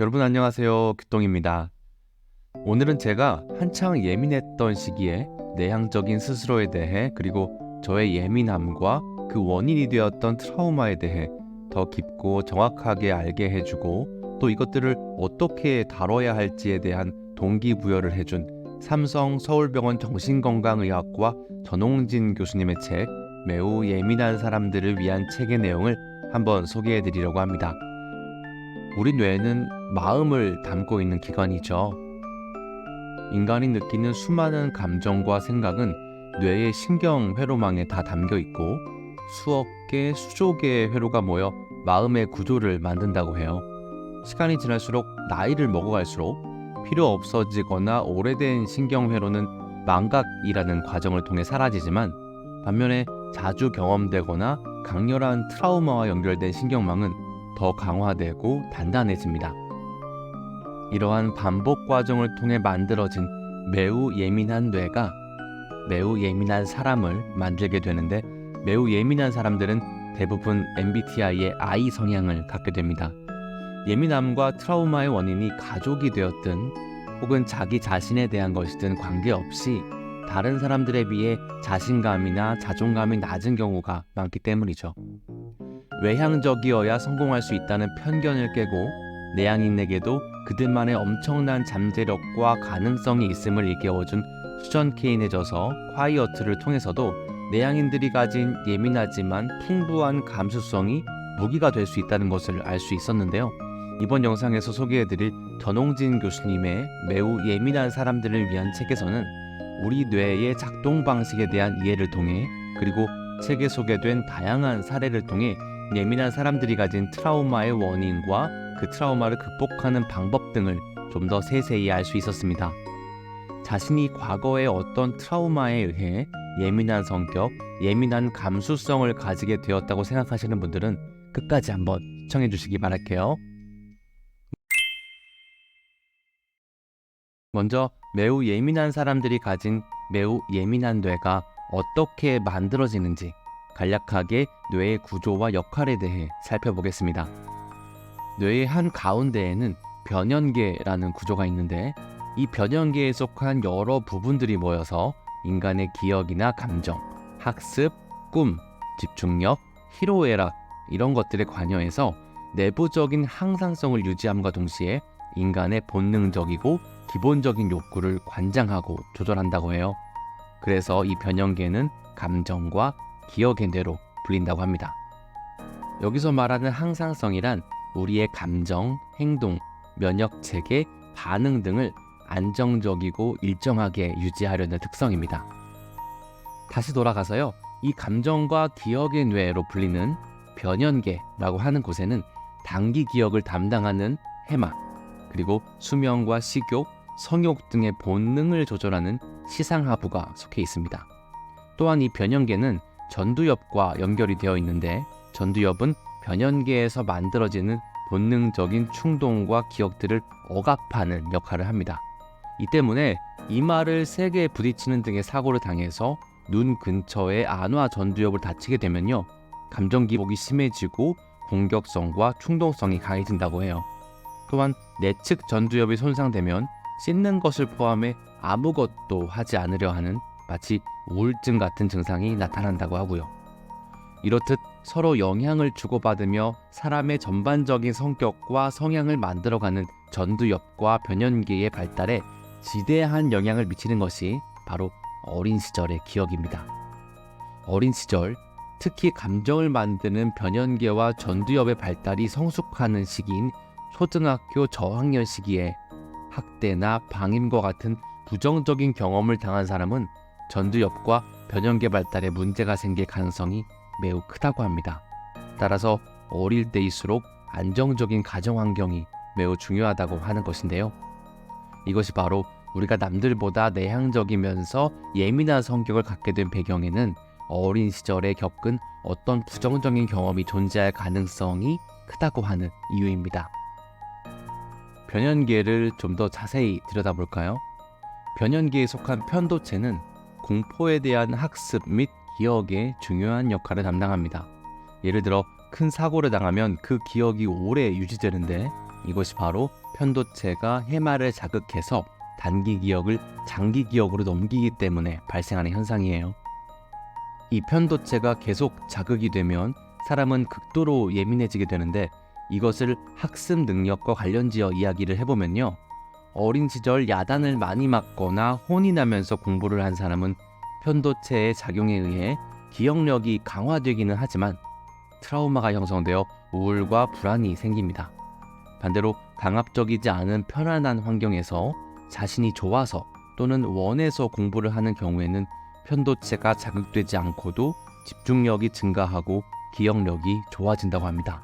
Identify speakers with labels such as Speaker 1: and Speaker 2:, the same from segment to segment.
Speaker 1: 여러분 안녕하세요. 규똥입니다. 오늘은 제가 한창 예민했던 시기에 내향적인 스스로에 대해 그리고 저의 예민함과 그 원인이 되었던 트라우마에 대해 더 깊고 정확하게 알게 해주고 또 이것들을 어떻게 다뤄야 할지에 대한 동기부여를 해준 삼성 서울병원 정신건강의학과 전홍진 교수님의 책 매우 예민한 사람들을 위한 책의 내용을 한번 소개해 드리려고 합니다. 우리 뇌는 마음을 담고 있는 기관이죠. 인간이 느끼는 수많은 감정과 생각은 뇌의 신경회로망에 다 담겨 있고 수억 개, 수조 개의 회로가 모여 마음의 구조를 만든다고 해요. 시간이 지날수록 나이를 먹어갈수록 필요 없어지거나 오래된 신경회로는 망각이라는 과정을 통해 사라지지만 반면에 자주 경험되거나 강렬한 트라우마와 연결된 신경망은 더 강화되고 단단해집니다. 이러한 반복 과정을 통해 만들어진 매우 예민한 뇌가 매우 예민한 사람을 만들게 되는데 매우 예민한 사람들은 대부분 MBTI의 I 성향을 갖게 됩니다. 예민함과 트라우마의 원인이 가족이 되었든 혹은 자기 자신에 대한 것이든 관계없이 다른 사람들에 비해 자신감이나 자존감이 낮은 경우가 많기 때문이죠. 외향적이어야 성공할 수 있다는 편견을 깨고 내향인에게도 그들만의 엄청난 잠재력과 가능성이 있음을 일깨워준 수전 케인해져서 콰이어트를 통해서도 내향인들이 가진 예민하지만 풍부한 감수성이 무기가 될 수 있다는 것을 알 수 있었는데요. 이번 영상에서 소개해드릴 전홍진 교수님의 매우 예민한 사람들을 위한 책에서는 우리 뇌의 작동 방식에 대한 이해를 통해 그리고 책에 소개된 다양한 사례를 통해 예민한 사람들이 가진 트라우마의 원인과 그 트라우마를 극복하는 방법 등을 좀 더 세세히 알 수 있었습니다. 자신이 과거의 어떤 트라우마에 의해 예민한 성격, 예민한 감수성을 가지게 되었다고 생각하시는 분들은 끝까지 한번 시청해 주시기 바랄게요. 먼저 매우 예민한 사람들이 가진 매우 예민한 뇌가 어떻게 만들어지는지 간략하게 뇌의 구조와 역할에 대해 살펴보겠습니다. 뇌의 한 가운데에는 변연계라는 구조가 있는데 이 변연계에 속한 여러 부분들이 모여서 인간의 기억이나 감정, 학습, 꿈, 집중력, 희로애락 이런 것들에 관여해서 내부적인 항상성을 유지함과 동시에 인간의 본능적이고 기본적인 욕구를 관장하고 조절한다고 해요. 그래서 이 변연계는 감정과 기억의 뇌로 불린다고 합니다. 여기서 말하는 항상성이란 우리의 감정, 행동, 면역체계, 반응 등을 안정적이고 일정하게 유지하려는 특성입니다. 다시 돌아가서요. 이 감정과 기억의 뇌로 불리는 변연계라고 하는 곳에는 단기 기억을 담당하는 해마, 그리고 수면과 식욕, 성욕 등의 본능을 조절하는 시상하부가 속해 있습니다. 또한 이 변연계는 전두엽과 연결이 되어 있는데 전두엽은 변연계에서 만들어지는 본능적인 충동과 기억들을 억압하는 역할을 합니다. 이 때문에 이마를 세게 부딪히는 등의 사고를 당해서 눈 근처의 안과 전두엽을 다치게 되면요. 감정 기복이 심해지고 공격성과 충동성이 강해진다고 해요. 또한 내측 전두엽이 손상되면 씻는 것을 포함해 아무것도 하지 않으려 하는 마치 우울증 같은 증상이 나타난다고 하고요. 이렇듯 서로 영향을 주고받으며 사람의 전반적인 성격과 성향을 만들어가는 전두엽과 변연계의 발달에 지대한 영향을 미치는 것이 바로 어린 시절의 기억입니다. 어린 시절, 특히 감정을 만드는 변연계와 전두엽의 발달이 성숙하는 시기인 초등학교 저학년 시기에 학대나 방임과 같은 부정적인 경험을 당한 사람은 전두엽과 변연계 발달에 문제가 생길 가능성이 매우 크다고 합니다. 따라서 어릴 때일수록 안정적인 가정 환경이 매우 중요하다고 하는 것인데요. 이것이 바로 우리가 남들보다 내향적이면서 예민한 성격을 갖게 된 배경에는 어린 시절에 겪은 어떤 부정적인 경험이 존재할 가능성이 크다고 하는 이유입니다. 변연계를 좀 더 자세히 들여다볼까요? 변연계에 속한 편도체는 공포에 대한 학습 및 기억에 중요한 역할을 담당합니다. 예를 들어 큰 사고를 당하면 그 기억이 오래 유지되는데 이것이 바로 편도체가 해마를 자극해서 단기 기억을 장기 기억으로 넘기기 때문에 발생하는 현상이에요. 이 편도체가 계속 자극이 되면 사람은 극도로 예민해지게 되는데, 이것을 학습 능력과 관련지어 이야기를 해보면요, 어린 시절 야단을 많이 맞거나 혼이 나면서 공부를 한 사람은 편도체의 작용에 의해 기억력이 강화되기는 하지만 트라우마가 형성되어 우울과 불안이 생깁니다. 반대로 강압적이지 않은 편안한 환경에서 자신이 좋아서 또는 원해서 공부를 하는 경우에는 편도체가 자극되지 않고도 집중력이 증가하고 기억력이 좋아진다고 합니다.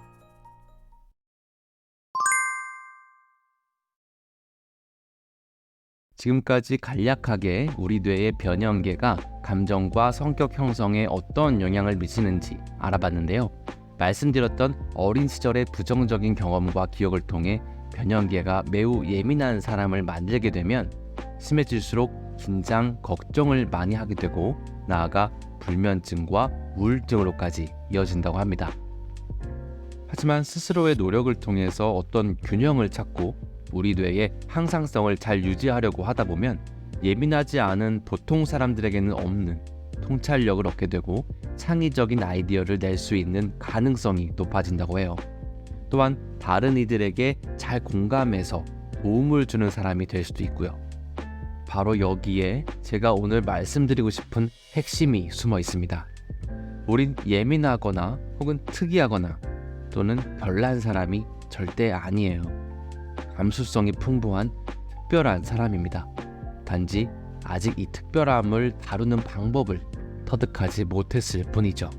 Speaker 1: 지금까지 간략하게 우리 뇌의 변형계가 감정과 성격 형성에 어떤 영향을 미치는지 알아봤는데요. 말씀드렸던 어린 시절의 부정적인 경험과 기억을 통해 변형계가 매우 예민한 사람을 만들게 되면 심해질수록 긴장, 걱정을 많이 하게 되고 나아가 불면증과 우울증으로까지 이어진다고 합니다. 하지만 스스로의 노력을 통해서 어떤 균형을 찾고 우리 뇌의 항상성을 잘 유지하려고 하다 보면 예민하지 않은 보통 사람들에게는 없는 통찰력을 얻게 되고 창의적인 아이디어를 낼 수 있는 가능성이 높아진다고 해요. 또한 다른 이들에게 잘 공감해서 도움을 주는 사람이 될 수도 있고요. 바로 여기에 제가 오늘 말씀드리고 싶은 핵심이 숨어 있습니다. 우린 예민하거나 혹은 특이하거나 또는 별난 사람이 절대 아니에요. 감수성이 풍부한 특별한 사람입니다. 단지 아직 이 특별함을 다루는 방법을 터득하지 못했을 뿐이죠.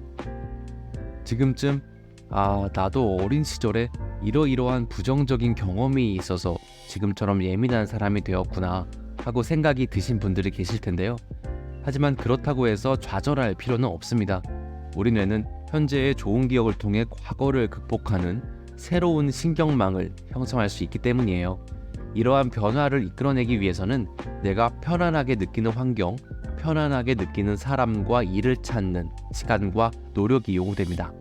Speaker 1: 지금쯤 나도 어린 시절에 이러이러한 부정적인 경험이 있어서 지금처럼 예민한 사람이 되었구나 하고 생각이 드신 분들이 계실 텐데요. 하지만 그렇다고 해서 좌절할 필요는 없습니다. 우리 뇌는 현재의 좋은 기억을 통해 과거를 극복하는 새로운 신경망을 형성할 수 있기 때문이에요. 이러한 변화를 이끌어내기 위해서는 내가 편안하게 느끼는 환경, 편안하게 느끼는 사람과 일을 찾는 시간과 노력이 요구됩니다.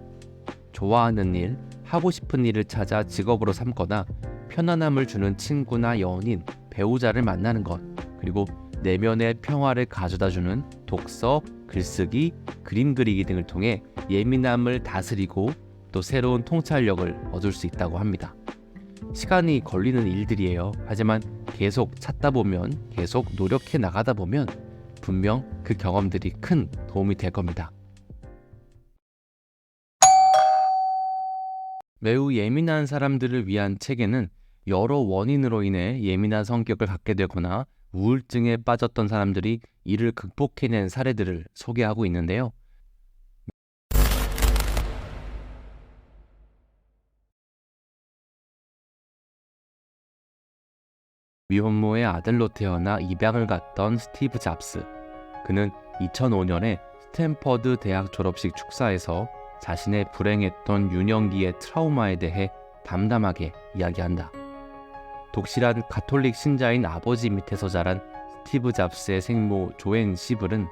Speaker 1: 좋아하는 일, 하고 싶은 일을 찾아 직업으로 삼거나 편안함을 주는 친구나 연인, 배우자를 만나는 것, 그리고 내면의 평화를 가져다주는 독서, 글쓰기, 그림 그리기 등을 통해 예민함을 다스리고 또 새로운 통찰력을 얻을 수 있다고 합니다. 시간이 걸리는 일들이에요. 하지만 계속 찾다 보면, 계속 노력해 나가다 보면 분명 그 경험들이 큰 도움이 될 겁니다. 매우 예민한 사람들을 위한 책에는 여러 원인으로 인해 예민한 성격을 갖게 되거나 우울증에 빠졌던 사람들이 이를 극복해낸 사례들을 소개하고 있는데요. 미혼모의 아들로 태어나 입양을 갔던 스티브 잡스. 그는 2005년에 스탠퍼드 대학 졸업식 축사에서 자신의 불행했던 유년기의 트라우마에 대해 담담하게 이야기한다. 독실한 가톨릭 신자인 아버지 밑에서 자란 스티브 잡스의 생모 조앤 시블은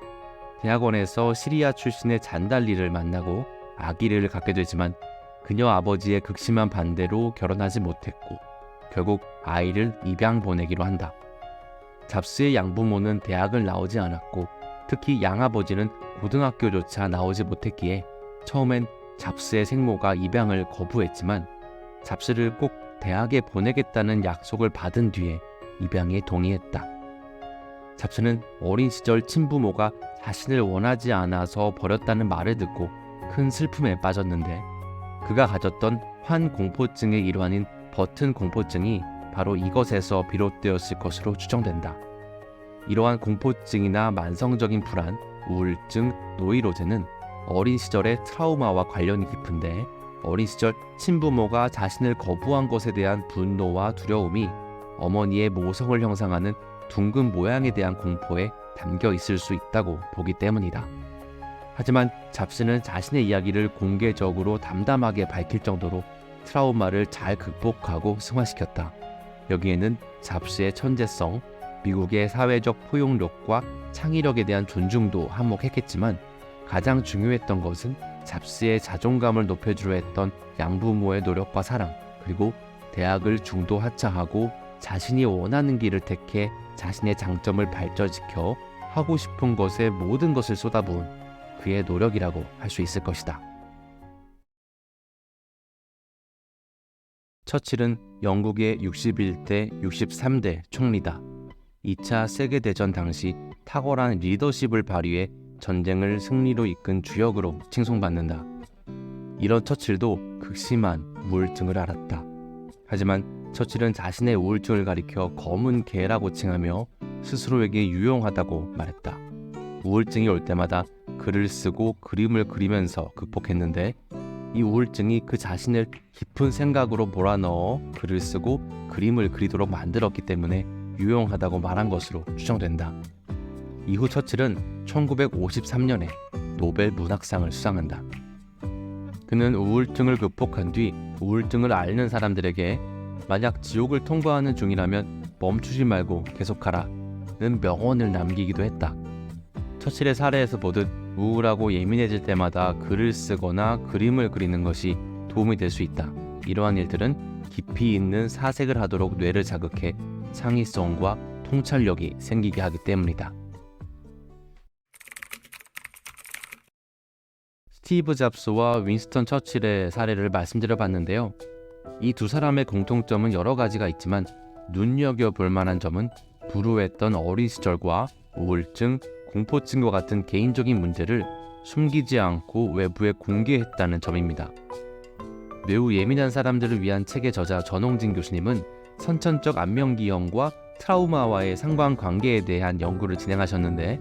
Speaker 1: 대학원에서 시리아 출신의 잔달리를 만나고 아기를 갖게 되지만 그녀 아버지의 극심한 반대로 결혼하지 못했고 결국 아이를 입양 보내기로 한다. 잡스의 양부모는 대학을 나오지 않았고 특히 양아버지는 고등학교조차 나오지 못했기에 처음엔 잡스의 생모가 입양을 거부했지만 잡스를 꼭 대학에 보내겠다는 약속을 받은 뒤에 입양에 동의했다. 잡스는 어린 시절 친부모가 자신을 원하지 않아서 버렸다는 말을 듣고 큰 슬픔에 빠졌는데 그가 가졌던 환공포증의 일환인 버튼 공포증이 바로 이것에서 비롯되었을 것으로 추정된다. 이러한 공포증이나 만성적인 불안, 우울증, 노이로제는 어린 시절의 트라우마와 관련이 깊은데 어린 시절 친부모가 자신을 거부한 것에 대한 분노와 두려움이 어머니의 모성을 형상하는 둥근 모양에 대한 공포에 담겨 있을 수 있다고 보기 때문이다. 하지만 잡스는 자신의 이야기를 공개적으로 담담하게 밝힐 정도로 트라우마를 잘 극복하고 승화시켰다. 여기에는 잡스의 천재성, 미국의 사회적 포용력과 창의력에 대한 존중도 한몫했겠지만 가장 중요했던 것은 잡스의 자존감을 높여주려 했던 양부모의 노력과 사랑, 그리고 대학을 중도 하차하고 자신이 원하는 길을 택해 자신의 장점을 발전시켜 하고 싶은 것에 모든 것을 쏟아부은 그의 노력이라고 할 수 있을 것이다. 처칠은 영국의 61대, 63대 총리다. 2차 세계대전 당시 탁월한 리더십을 발휘해 전쟁을 승리로 이끈 주역으로 칭송받는다. 이런 처칠도 극심한 우울증을 앓았다. 하지만 처칠은 자신의 우울증을 가리켜 검은 개라고 칭하며 스스로에게 유용하다고 말했다. 우울증이 올 때마다 글을 쓰고 그림을 그리면서 극복했는데 이 우울증이 그 자신을 깊은 생각으로 몰아넣어 글을 쓰고 그림을 그리도록 만들었기 때문에 유용하다고 말한 것으로 추정된다. 이후 처칠은 1953년에 노벨 문학상을 수상한다. 그는 우울증을 극복한 뒤 우울증을 앓는 사람들에게 만약 지옥을 통과하는 중이라면 멈추지 말고 계속하라는 명언을 남기기도 했다. 처칠의 사례에서 보듯 우울하고 예민해질 때마다 글을 쓰거나 그림을 그리는 것이 도움이 될 수 있다. 이러한 일들은 깊이 있는 사색을 하도록 뇌를 자극해 창의성과 통찰력이 생기게 하기 때문이다. 스티브 잡스와 윈스턴 처칠의 사례를 말씀드려봤는데요. 이 두 사람의 공통점은 여러 가지가 있지만 눈여겨볼 만한 점은 불우했던 어린 시절과 우울증, 공포증과 같은 개인적인 문제를 숨기지 않고 외부에 공개했다는 점입니다. 매우 예민한 사람들을 위한 책의 저자 전홍진 교수님은 선천적 안면기형과 트라우마와의 상관관계에 대한 연구를 진행하셨는데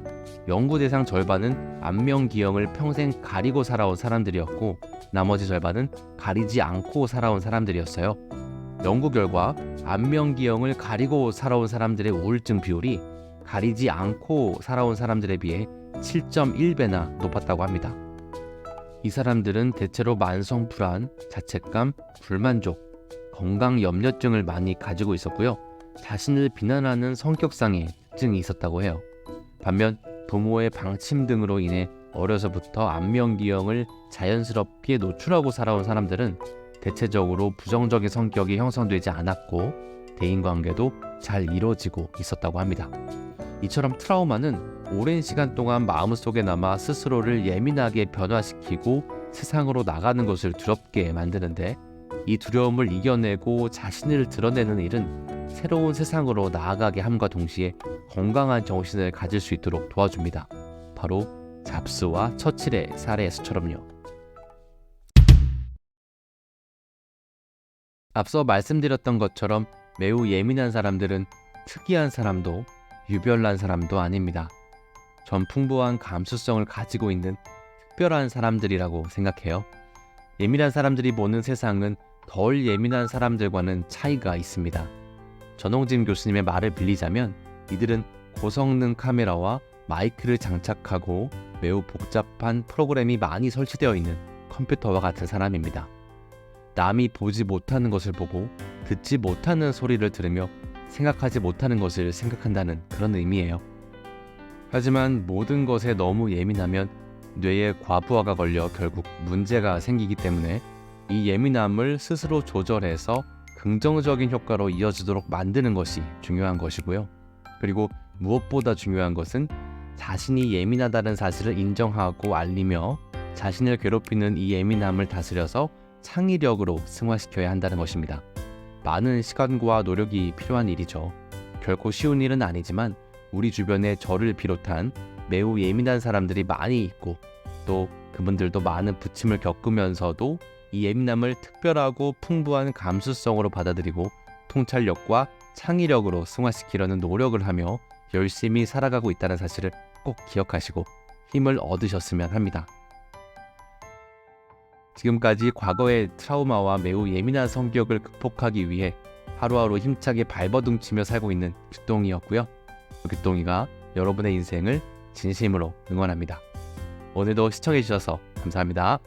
Speaker 1: 연구 대상 절반은 안면기형을 평생 가리고 살아온 사람들이었고 나머지 절반은 가리지 않고 살아온 사람들이었어요. 연구 결과 안면기형을 가리고 살아온 사람들의 우울증 비율이 가리지 않고 살아온 사람들에 비해 7.1배나 높았다고 합니다. 이 사람들은 대체로 만성 불안, 자책감, 불만족, 건강 염려증을 많이 가지고 있었고요. 자신을 비난하는 성격상의 특징이 있었다고 해요. 반면 부모의 방침 등으로 인해 어려서부터 안면기형을 자연스럽게 노출하고 살아온 사람들은 대체적으로 부정적인 성격이 형성되지 않았고 대인관계도 잘 이루어지고 있었다고 합니다. 이처럼 트라우마는 오랜 시간 동안 마음속에 남아 스스로를 예민하게 변화시키고 세상으로 나가는 것을 두렵게 만드는데 이 두려움을 이겨내고 자신을 드러내는 일은 새로운 세상으로 나아가게 함과 동시에 건강한 정신을 가질 수 있도록 도와줍니다. 바로 잡스와 처칠의 사례에서처럼요. 앞서 말씀드렸던 것처럼 매우 예민한 사람들은 특이한 사람도 유별난 사람도 아닙니다. 전 풍부한 감수성을 가지고 있는 특별한 사람들이라고 생각해요. 예민한 사람들이 보는 세상은 덜 예민한 사람들과는 차이가 있습니다. 전홍진 교수님의 말을 빌리자면 이들은 고성능 카메라와 마이크를 장착하고 매우 복잡한 프로그램이 많이 설치되어 있는 컴퓨터와 같은 사람입니다. 남이 보지 못하는 것을 보고 듣지 못하는 소리를 들으며 생각하지 못하는 것을 생각한다는 그런 의미예요. 하지만 모든 것에 너무 예민하면 뇌에 과부하가 걸려 결국 문제가 생기기 때문에 이 예민함을 스스로 조절해서 긍정적인 효과로 이어지도록 만드는 것이 중요한 것이고요. 그리고 무엇보다 중요한 것은 자신이 예민하다는 사실을 인정하고 알리며 자신을 괴롭히는 이 예민함을 다스려서 창의력으로 승화시켜야 한다는 것입니다. 많은 시간과 노력이 필요한 일이죠. 결코 쉬운 일은 아니지만 우리 주변에 저를 비롯한 매우 예민한 사람들이 많이 있고 또 그분들도 많은 부침을 겪으면서도 이 예민함을 특별하고 풍부한 감수성으로 받아들이고 통찰력과 창의력으로 승화시키려는 노력을 하며 열심히 살아가고 있다는 사실을 꼭 기억하시고 힘을 얻으셨으면 합니다. 지금까지 과거의 트라우마와 매우 예민한 성격을 극복하기 위해 하루하루 힘차게 발버둥치며 살고 있는 규동이었고요. 규동이가 여러분의 인생을 진심으로 응원합니다. 오늘도 시청해주셔서 감사합니다.